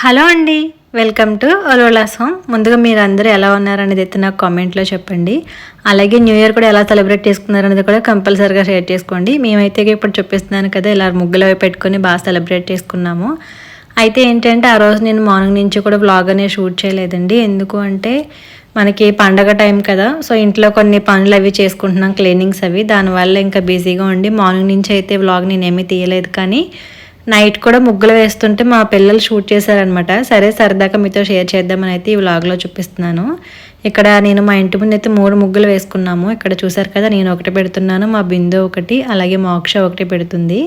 Hello అండి, welcome to ఓలోలాస్ home. ముందుగా మీరు అందరూ ఎలా ఉన్నారనేది అయితే నాకు కామెంట్లో చెప్పండి. అలాగే న్యూ ఇయర్ కూడా ఎలా సెలబ్రేట్ చేసుకున్నారనేది కూడా కంపల్సరీగా షేర్ చేసుకోండి. మేమైతే ఇప్పుడు చూపిస్తున్నాను కదా, ఇలా ముగ్గులు అవి పెట్టుకొని బాగా సెలబ్రేట్ చేసుకున్నాము. అయితే ఏంటంటే ఆ రోజు నేను మార్నింగ్ నుంచి కూడా వ్లాగ్ అనేది షూట్ చేయలేదండి. ఎందుకు అంటే మనకి పండగ టైం కదా, సో ఇంట్లో కొన్ని పనులు అవి చేసుకుంటున్నాం, క్లీనింగ్స్ అవి, దానివల్ల ఇంకా బిజీగా ఉండి మార్నింగ్ నుంచి అయితే వ్లాగ్ నేనేమీ తీయలేదు. కానీ నైట్ కూడా ముగ్గులు వేస్తుంటే మా పిల్లలు షూట్ చేశారనమాట. సరే సరదాగా మీతో షేర్ చేద్దామని అయితే ఈ వ్లాగ్లో చూపిస్తున్నాను. ఇక్కడ నేను మా ఇంటి ముందు అయితే 3 ముగ్గులు వేసుకున్నాము. ఇక్కడ చూసారు కదా, నేను ఒకటి పెడుతున్నాను, మా బిందు ఒకటి, అలాగే మోక్ష ఒకటి పెడుతుంది.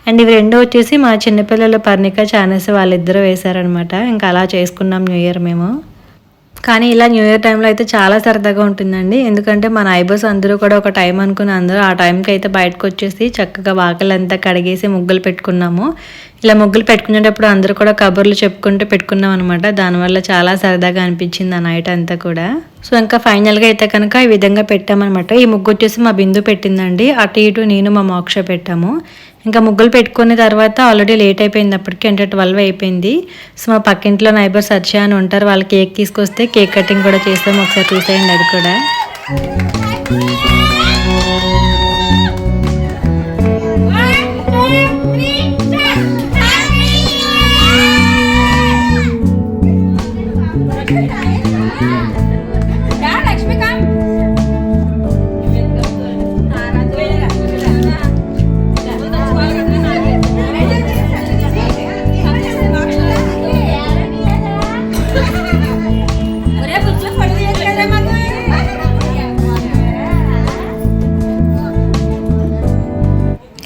అండ్ ఇవి రెండు వచ్చేసి మా చిన్నపిల్లలు పర్ణిక ఛానల్స్ వాళ్ళిద్దరూ వేశారనమాట. ఇంకా అలా చేసుకున్నాం న్యూ ఇయర్ మేము. కానీ ఇలా న్యూ ఇయర్ టైంలో అయితే చాలా సరదాగా ఉంటుందండి. ఎందుకంటే మన నైబర్స్ అందరూ కూడా ఒక టైం అనుకుని అందరూ ఆ టైంకి అయితే బయటకు వచ్చేసి చక్కగా వాకిలంతా కడిగేసి ముగ్గులు పెట్టుకున్నాము. ఇలా ముగ్గులు పెట్టుకునేటప్పుడు అందరూ కూడా కబుర్లు చెప్పుకుంటూ పెట్టుకున్నాం అనమాట. దానివల్ల చాలా సరదాగా అనిపించింది ఆ నైట్ అంతా కూడా. సో ఇంకా ఫైనల్గా అయితే కనుక ఈ విధంగా పెట్టామన్నమాట. ఈ ముగ్గు వచ్చేసి మా బిందు పెట్టిందండి, అటు ఇటు నేను మా మోక్ష పెట్టాము. ఇంకా ముగ్గులు పెట్టుకున్న తర్వాత ఆల్రెడీ లేట్ అయిపోయింది, అప్పటికి అంటే 12 అయిపోయింది. సో మా పక్కింట్లో నైబర్స్ సర్చ అని ఉంటారు, వాళ్ళు కేక్ తీసుకొస్తే కేక్ కటింగ్ కూడా చేస్తాము. ఒకసారి చూసేయండి అది కూడా.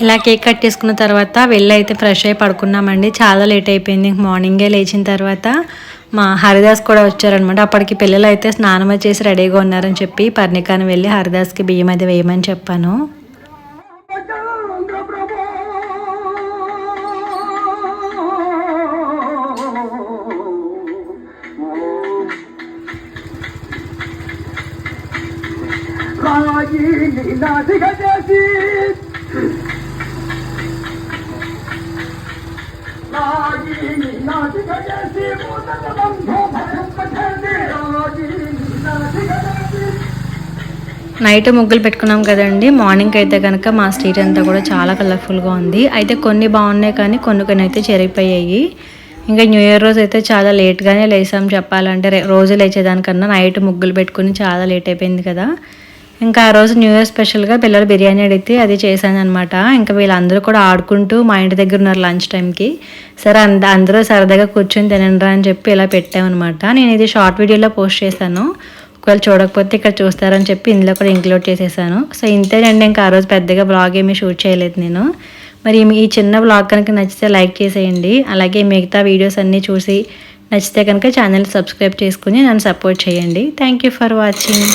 ఇలా కేక్ కట్ చేసుకున్న తర్వాత వెళ్ళి అయితే ఫ్రెష్ అయి పడుకున్నామండి. చాలా లేట్ అయిపోయింది. మార్నింగే లేచిన తర్వాత మా హరిదాస్ కూడా వచ్చారనమాట. అప్పటికి పిల్లలు అయితే స్నానం చేసి రెడీగా ఉన్నారని చెప్పి పర్ణికాని వెళ్ళి హరిదాస్కి బియ్యం అది వేయమని చెప్పాను. నైట్ ముగ్గులు పెట్టుకున్నాం కదండి. మార్నింగ్ అయితే కనుక మా స్ట్రీట్ అంతా కూడా చాలా కలర్ఫుల్గా ఉంది. అయితే కొన్ని బాగున్నాయి, కానీ కొన్ని అయితే చెరిగిపోయాయి. ఇంకా న్యూ ఇయర్ రోజు అయితే చాలా లేట్గానే లేసాం చెప్పాలంటే. రోజు లేచేదానికన్నా నైట్ ముగ్గులు పెట్టుకుని చాలా లేట్ అయిపోయింది కదా. ఇంకా ఆ రోజు న్యూ ఇయర్ స్పెషల్గా పిల్లలు బిర్యానీ అడిగితే అది చేశాను అనమాట. ఇంకా వీళ్ళందరూ కూడా ఆడుకుంటూ మా ఇంటి దగ్గర ఉన్నారు లంచ్ టైంకి. సరే అందరూ సరదాగా కూర్చొని తినండి అని చెప్పి ఇలా పెట్టామన్నమాట. నేను ఇది షార్ట్ వీడియోలో పోస్ట్ చేశాను, ఒకవేళ చూడకపోతే ఇక్కడ చూస్తారని చెప్పి ఇందులో కూడా ఇంక్లూడ్ చేసేసాను. సో ఇంతేనండి, ఇంకా ఆ రోజు పెద్దగా బ్లాగ్ ఏమీ షూట్ చేయలేదు నేను. మరి ఈ చిన్న బ్లాగ్ కనుక నచ్చితే లైక్ చేసేయండి. అలాగే మిగతా వీడియోస్ అన్నీ చూసి నచ్చితే కనుక ఛానల్ సబ్స్క్రైబ్ చేసుకుని నన్ను సపోర్ట్ చేయండి. Thank you for watching.